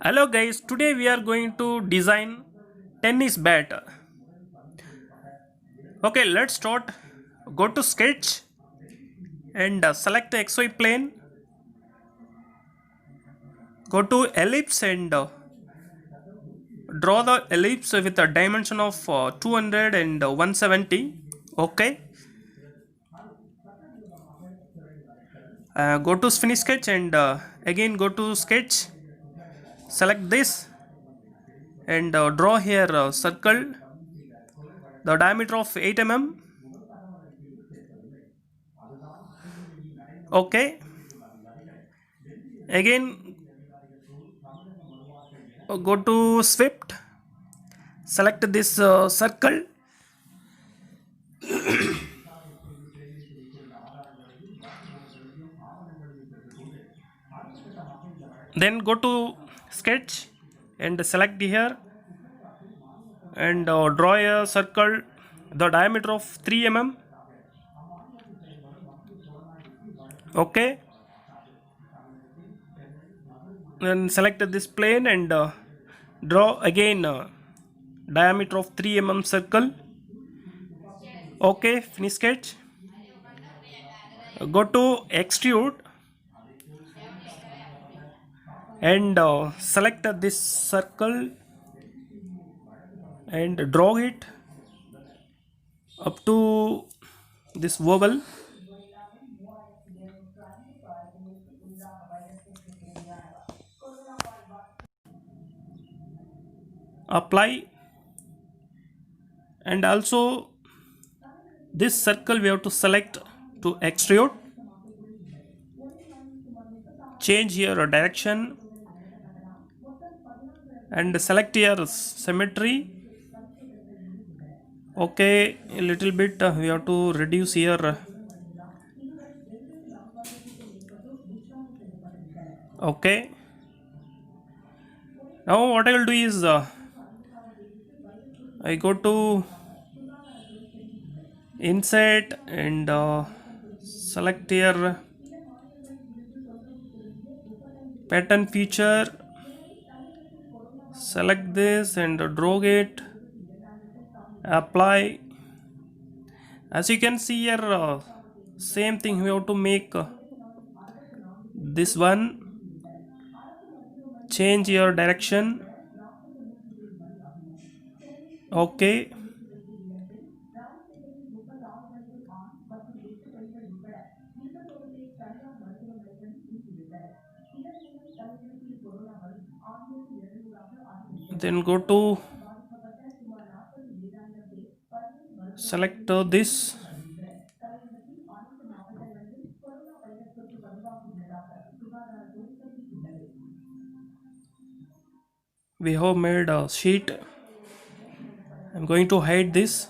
Hello guys, today we are going to design tennis bat. Okay, let's start. Go to sketch and select the XY plane. Go to ellipse and draw the ellipse with a dimension of 200 and 170. Okay. Go to finish sketch and again go to sketch. Select this and draw here a circle. The diameter of 8 mm. Okay. Again go to Swift, select this circle, then go to sketch and select here and draw a circle, the diameter of 3 mm. Okay, then select this plane and draw again diameter of 3 mm circle. Okay, finish sketch. Go to extrude and select this circle and draw it up to this oval. Apply, and also this circle we have to select to extrude. Change your direction and select your symmetry. Okay, a little bit we have to reduce here. Okay, now what I will do is I go to insert and select here pattern feature, select this and drag it, apply. As you can see here, same thing we have to make this one. Change your direction. Okay, then go to select this, we have made a sheet. I'm going to hide this.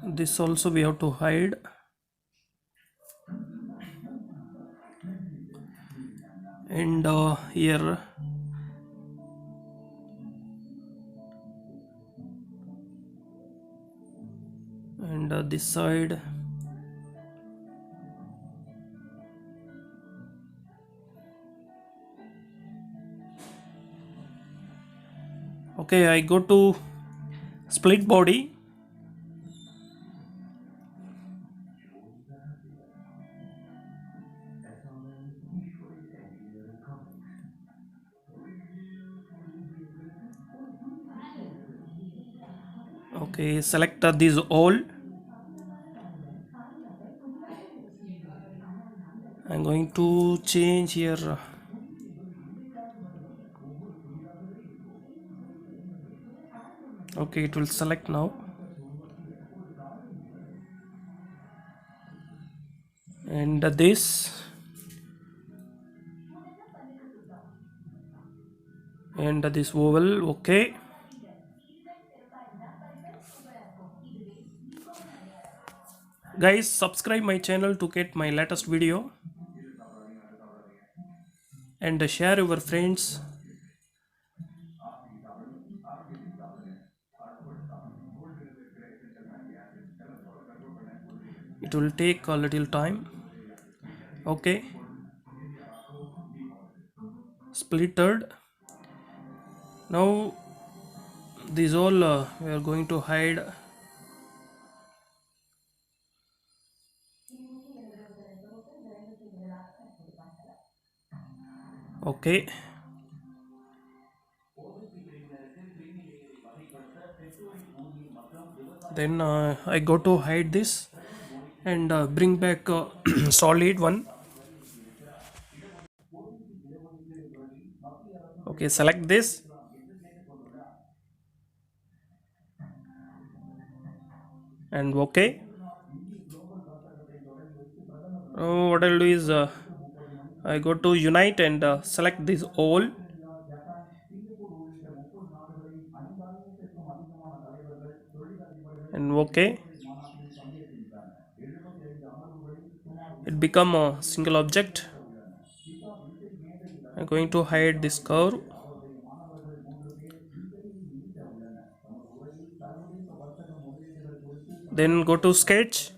This also we have to hide. And here and this side. Okay, I go to split body. Okay, select these all. I'm going to change here. Okay, it will select now. And this and this oval. Okay, guys, subscribe my channel to get my latest video and share your friends. It will take a little time. Okay, splitted. Now these all we are going to hide. Okay, then I go to hide this and bring back solid one. Okay, select this and okay. Now what I'll do is I go to unite and select this all and okay. It become a single object. I'm going to hide this curve. Then go to sketch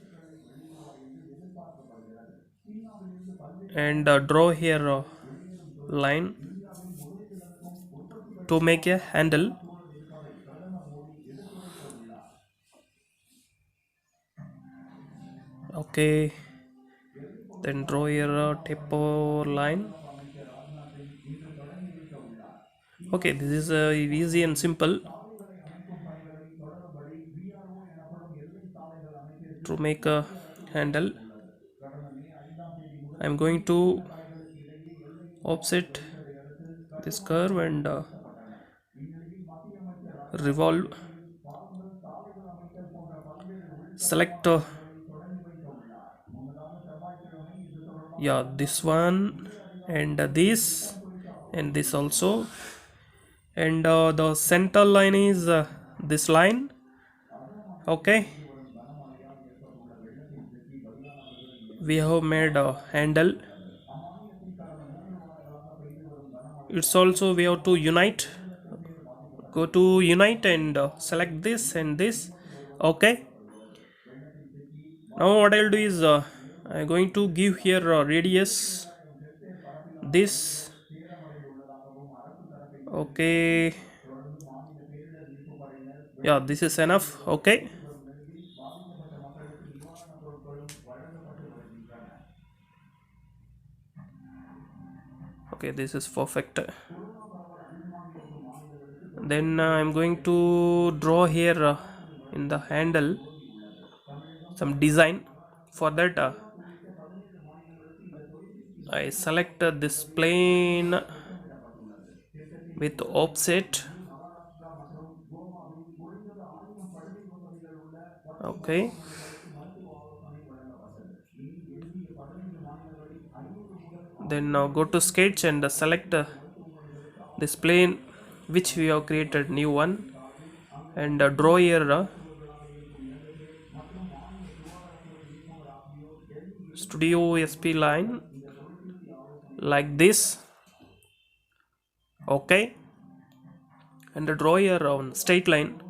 and draw here a line to make a handle. Okay, then draw here a taper line. Okay, this is easy and simple to make a handle. I'm going to offset this curve and revolve. Select yeah, this one and this and this also, and the center line is this line. Okay, we have made a handle. It's also we have to unite. Go to unite and select this and this. Okay, now what I'll do is I'm going to give here radius this. Okay, yeah, this is enough. Okay, okay, this is perfect. Then I'm going to draw here in the handle some design. For that I select this plane with offset. Okay, then now go to sketch and select this plane which we have created new one, and draw here studio sp line like this. Okay, and draw here on straight line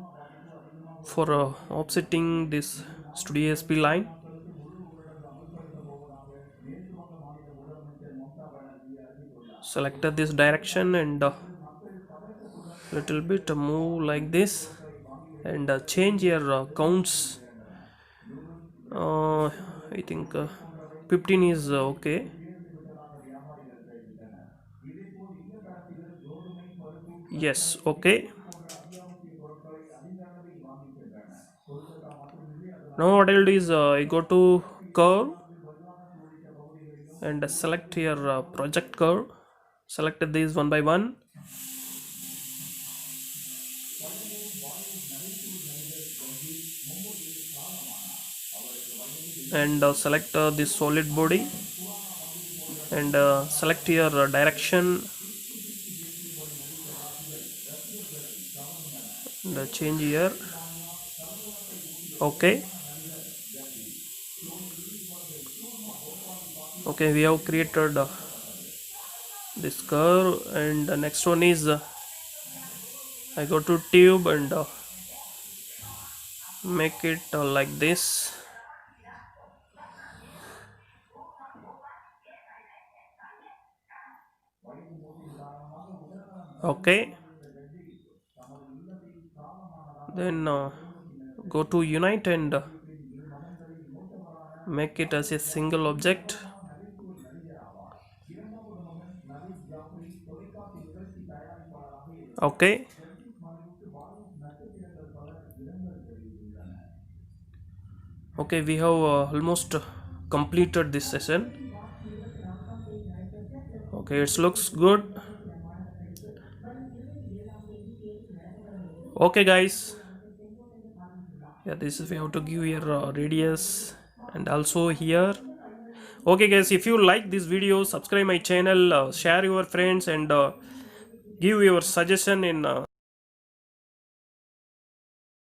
for offsetting this studio sp line. Select this direction and little bit move like this, and change your counts. I think 15 is okay. Yes, okay. Now what I'll do is I go to curve and select here project curve. Select these one by one and select this solid body and select your direction and change here. Okay, okay, we have created this curve, and the next one is I go to tube and make it like this. Okay, then go to unite and make it as a single object. Okay, okay, we have almost completed this session. Okay, it looks good. Okay guys, yeah, this is we have to give your radius and also here. Okay guys, if you like this video, subscribe my channel, share your friends, and give your suggestion in